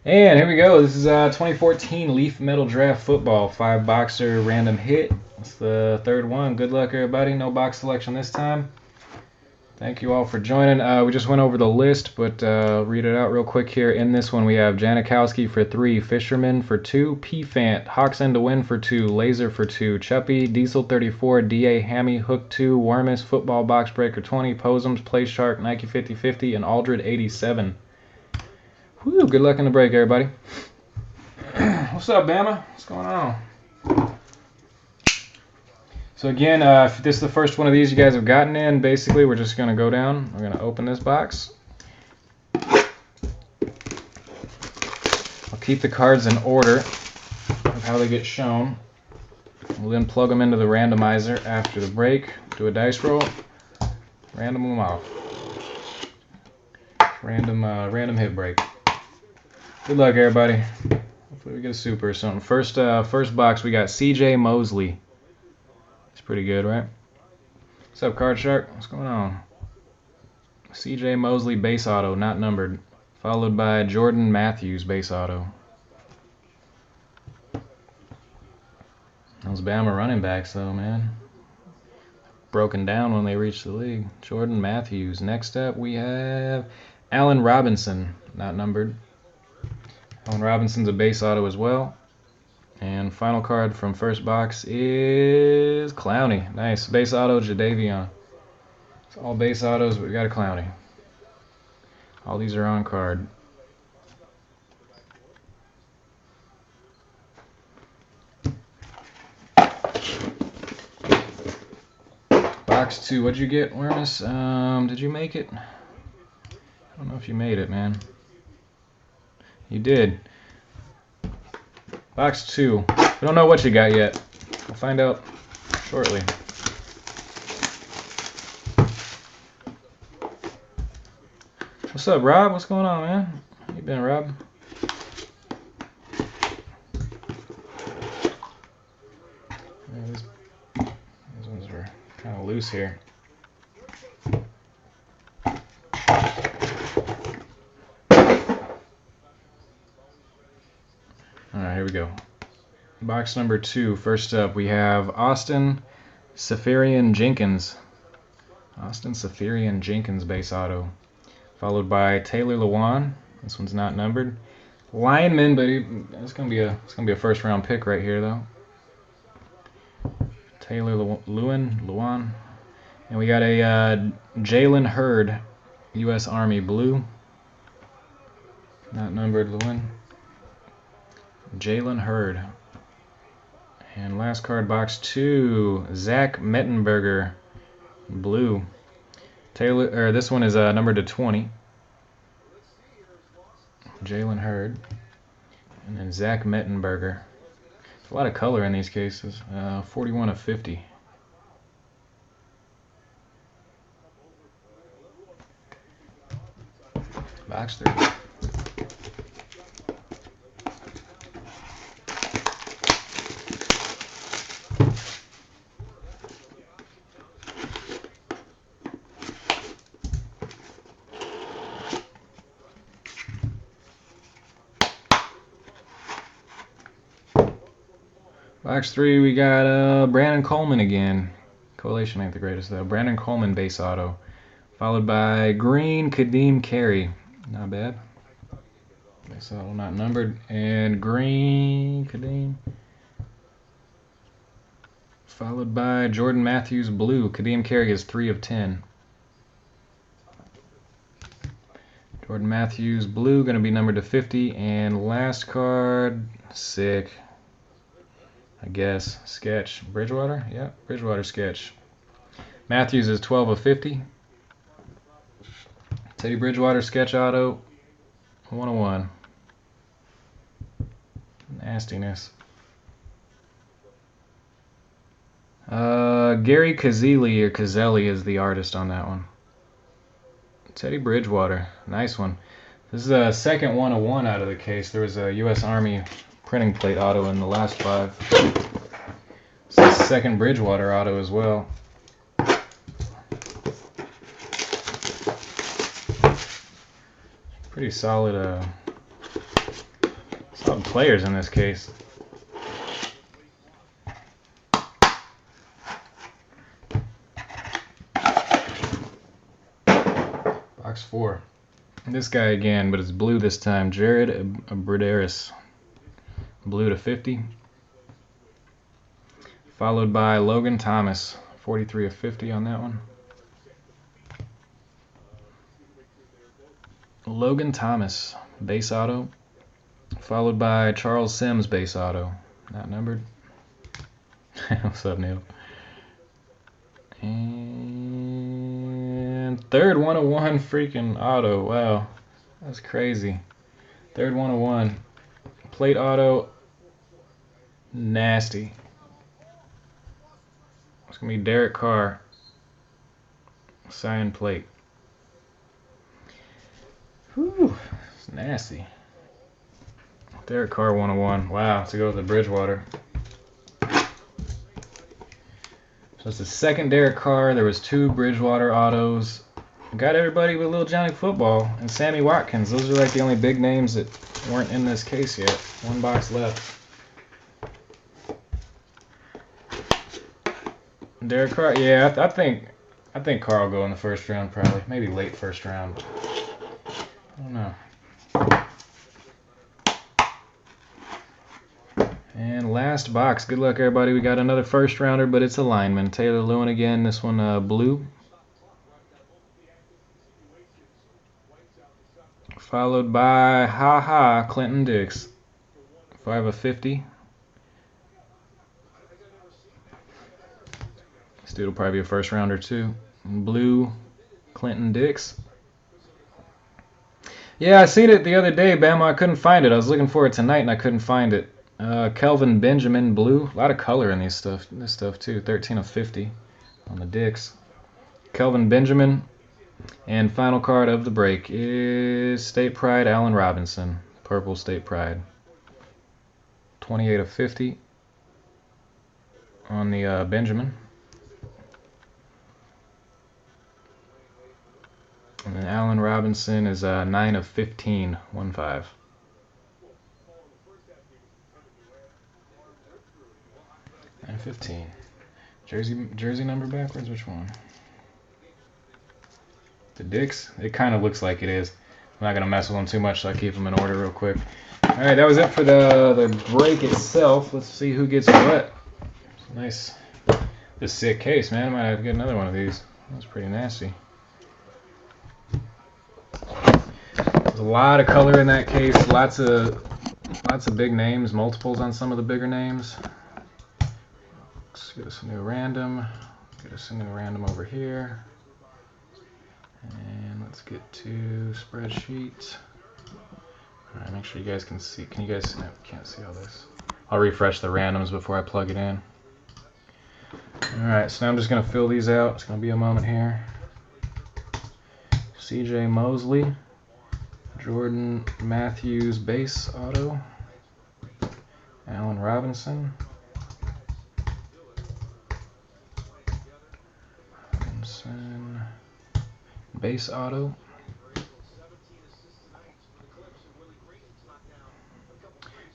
And here we go. This is 2014 Leaf Metal Draft Football 5-boxer random hit. It's the third one. Good luck, everybody. No box selection this time. Thank you all for joining. We just went over the list, but read it out real quick here. In this one, we have Janikowski for 3, Fisherman for 2, P-Fant, Hawks End to Win for 2, Laser for 2, Chuppy, Diesel 34, DA Hammy, Hook 2, Wormus, Football Box Breaker 20, Posums, Play Shark, Nike 5050, and Aldred 87. Whew, good luck in the break, everybody. What's up, Bama? What's going on? So again, if this is the first one of these you guys have gotten in, basically we're just going to go down. We're going to open this box. I'll keep the cards in order of how they get shown. We'll then plug them into the randomizer after the break. Do a dice roll. Random them off. Random hit break. Good luck, everybody. Hopefully we get a super or something. First box, we got CJ Mosley. It's pretty good, right? What's up, Card Shark? What's going on? CJ Mosley base auto, not numbered. Followed by Jordan Matthews base auto. Those Bama running backs, though, man. Broken down when they reach the league. Jordan Matthews. Next up, we have Allen Robinson, not numbered. Allen Robinson's a base auto as well. And final card from first box is Clowney. Nice. Base auto, Jadeveon. It's all base autos, but we got a Clowney. All these are on card. Box 2. What'd you get, Wormus? Did you make it? I don't know if you made it, man. You did. Box 2. We don't know what you got yet. We'll find out shortly. What's up, Rob? What's going on, man? How you been, Rob? Yeah, these ones are kind of loose here. Alright, here we go. Box number 2. First up, we have Austin Safarian Jenkins. Austin Safarian Jenkins base auto. Followed by Taylor Lewan. This one's not numbered. Lineman, but it's gonna be a first round pick right here, though. Taylor Lewan. And we got a Jalen Hurd, U.S. Army blue. Not numbered, Lewin. Jalen Hurd. And last card, box 2, Zach Mettenberger, blue. This one is numbered to 20. Jalen Hurd. And then Zach Mettenberger. There's a lot of color in these cases. 41 of 50. Box 3. Box 3, we got Brandon Coleman again. Collation ain't the greatest, though. Brandon Coleman base auto. Followed by green Kadeem Carey. Not bad. Base auto not numbered. And green Kadeem. Followed by Jordan Matthews blue. Kadeem Carey is 3 of 10. Jordan Matthews blue, going to be numbered to 50. And last card, sick. I guess. Sketch. Bridgewater? Yeah, Bridgewater sketch. Matthews is 12 of 50. Teddy Bridgewater sketch auto. 101. Nastiness. Gary Kazeli or Kazelli is the artist on that one. Teddy Bridgewater. Nice one. This is a second 101 out of the case. There was a U.S. Army printing plate auto in the last 5. It's the second Bridgewater auto as well. Pretty solid the players in this case. Box 4. This guy again, but it's blue this time. Jared Brideris. Blue to 50. Followed by Logan Thomas. 43 of 50 on that one. Logan Thomas, base auto. Followed by Charles Sims, base auto. Not numbered. What's up, Neil? And third 101 freaking auto. Wow, that's crazy. Third 101. Plate auto. Nasty. It's going to be Derek Carr. Signed plate. Whew, it's nasty. Derek Carr 101. Wow, to go with the Bridgewater. So it's the second Derek Carr. There was 2 Bridgewater autos. Got everybody with Little Johnny Football and Sammy Watkins. Those are like the only big names that weren't in this case yet. 1 box left. Derek Carr, yeah, I think Carr will go in the first round probably, maybe late first round. I don't know. And last box. Good luck, everybody. We got another first rounder, but it's a lineman. Taylor Lewin again. This one blue. Followed by Clinton Dix. 5 of 50. This dude will probably be a first rounder too. Blue, Clinton Dix. Yeah, I seen it the other day, Bama. I couldn't find it. I was looking for it tonight and I couldn't find it. Kelvin Benjamin, blue. A lot of color in this stuff too. 13 of 50 on the Dix. Kelvin Benjamin. And final card of the break is State Pride, Allen Robinson. Purple State Pride. 28 of 50 on the Benjamin. And then Allen Robinson is 9 of 15, 1-5. And 15. Jersey number backwards? Which one? The Dix? It kind of looks like it is. I'm not going to mess with them too much, so I keep them in order real quick. Alright, that was it for the break itself. Let's see who gets what. Nice. This sick case, man. I might have to get another one of these. That's pretty nasty. There's a lot of color in that case. Lots of big names. Multiples on some of the bigger names. Let's get us a new random. Get us a new random over here. And let's get to spreadsheet. Alright, make sure you guys can see. Can you guys? No, can't see all this. I'll refresh the randoms before I plug it in. Alright, so now I'm just going to fill these out. It's going to be a moment here. CJ Mosley. Jordan Matthews base auto. Allen Robinson. Base auto.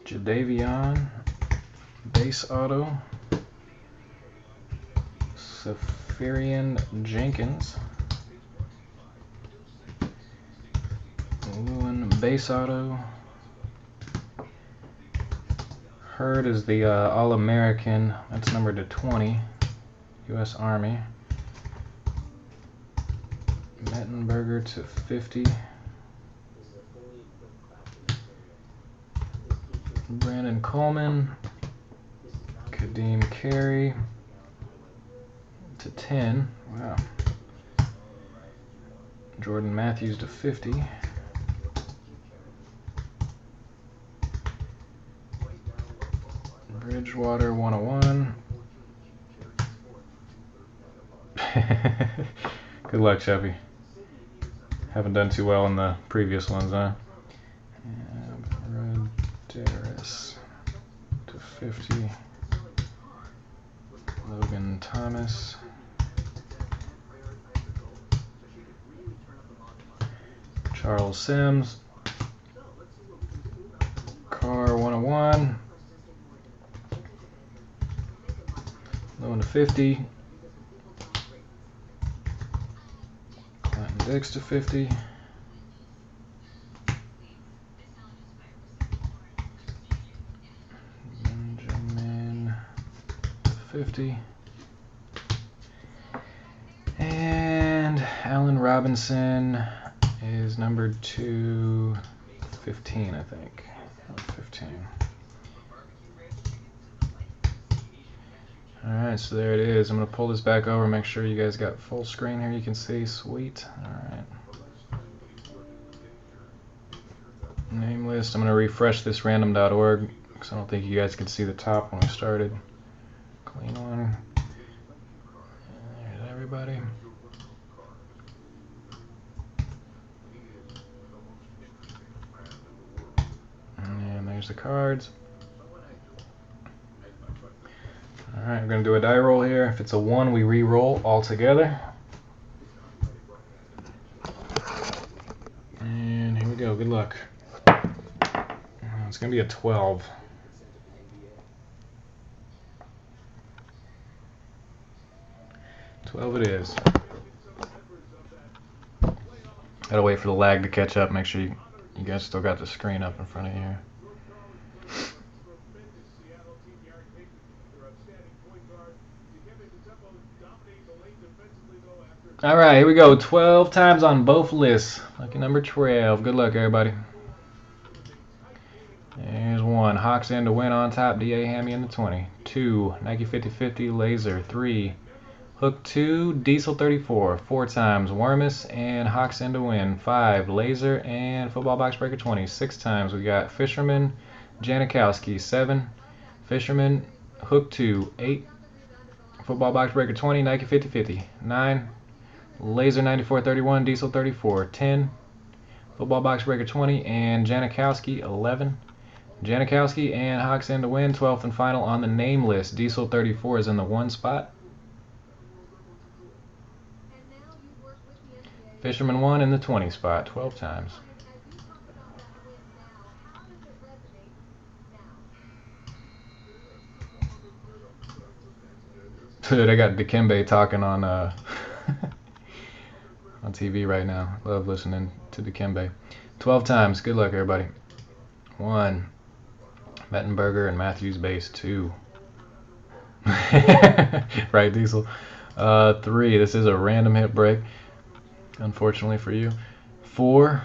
Jadavion. Base auto. Safarian Jenkins. Lewin base auto. Hurd is the All-American. That's numbered to 20. U.S. Army. Mettenberger to 50. Brandon Coleman. Kadeem Carey to 10. Wow. Jordan Matthews to 50. Bridgewater 101. Good luck, Chevy. Haven't done too well in the previous ones, huh? Roderis to 50. Logan Thomas. Charles Sims. CARR 101. 50. Clinton Dix to 50. Benjamin to 50. And Allen Robinson is numbered to 15, I think. 15. Alright, so there it is. I'm going to pull this back over, make sure you guys got full screen here. You can see. Sweet. Alright. Name list. I'm going to refresh this random.org because I don't think you guys could see the top when we started. Clean one. There's everybody. And there's the cards. Alright, we're going to do a die roll here. If it's a 1, we re-roll all together. And here we go. Good luck. It's going to be a 12. It is. Gotta wait for the lag to catch up. Make sure you guys still got the screen up in front of you here. Alright, here we go. 12 times on both lists. Lucky number 12. Good luck, everybody. There's 1. Hawks in to win on top. D.A. Hammy in the 20. 2. Nike 50/50 Laser. 3. Hook 2. Diesel 34. 4 times. Wormus and Hawks in to win. 5. Laser and Football Box Breaker 20. 6 times. We got Fisherman, Janikowski. 7. Fisherman, Hook 2. 8. Football Box Breaker 20. Nike 50/50. 9. Laser 94/31. Diesel 34. 10. Football Box Breaker 20 and Janikowski 11. Janikowski and Hawks in to win. 12th and final on the name list. Diesel 34 is in the 1 spot. Fisherman 1 in the 20 spot. 12 times. Dude, I got Dikembe talking on on TV right now. Love listening to Dikembe. 12 times. Good luck, everybody. 1. Mettenberger and Matthews base. 2. Right, Diesel. 3. This is a random hit break, unfortunately for you. 4.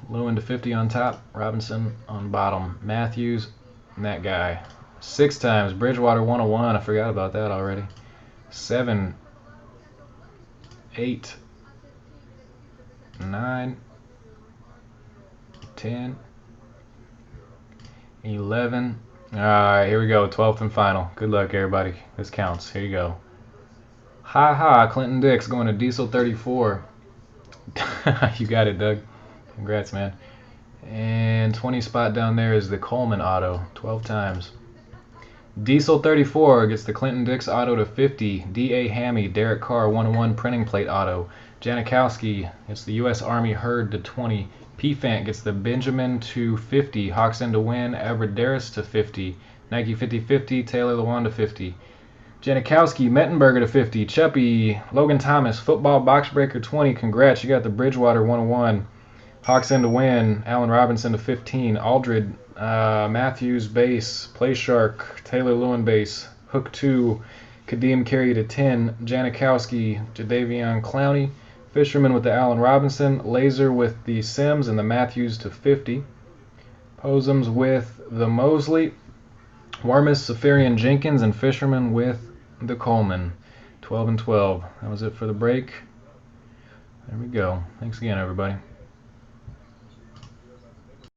Lewin to 50 on top. Robinson on bottom. Matthews and that guy. 6 times. Bridgewater 101. I forgot about that already. 7. 8. 9. 10. 11. Alright, here we go. 12th and final. Good luck, everybody. This counts. Here you go. Ha! Clinton Dix going to Diesel 34. You got it, Doug. Congrats, man. And 20 spot down there is the Coleman auto. 12 times. Diesel 34 gets the Clinton Dix auto to 50. D.A. Hammy, Derek Carr 101 printing plate auto. Janikowski gets the U.S. Army Herd to 20. P-Fant gets the Benjamin to 50. Hawks in to win. Abradaris to 50. Nike 50/50. Taylor Lewan to 50. Janikowski, Mettenberger to 50. Chuppy, Logan Thomas, Football Box Breaker 20. Congrats, you got the Bridgewater 101. Hawks in to win. Allen Robinson to 15. Aldred, Matthews base. Play Shark, Taylor Lewin base. Hook 2. Kadeem Carey to 10. Janikowski, Jadavion Clowney. Fisherman with the Allen Robinson. Laser with the Sims and the Matthews to 50. Posums with the Mosley. Warmus, Safarian Jenkins, and Fisherman with the Coleman. 12 and 12. That was it for the break. There we go. Thanks again, everybody.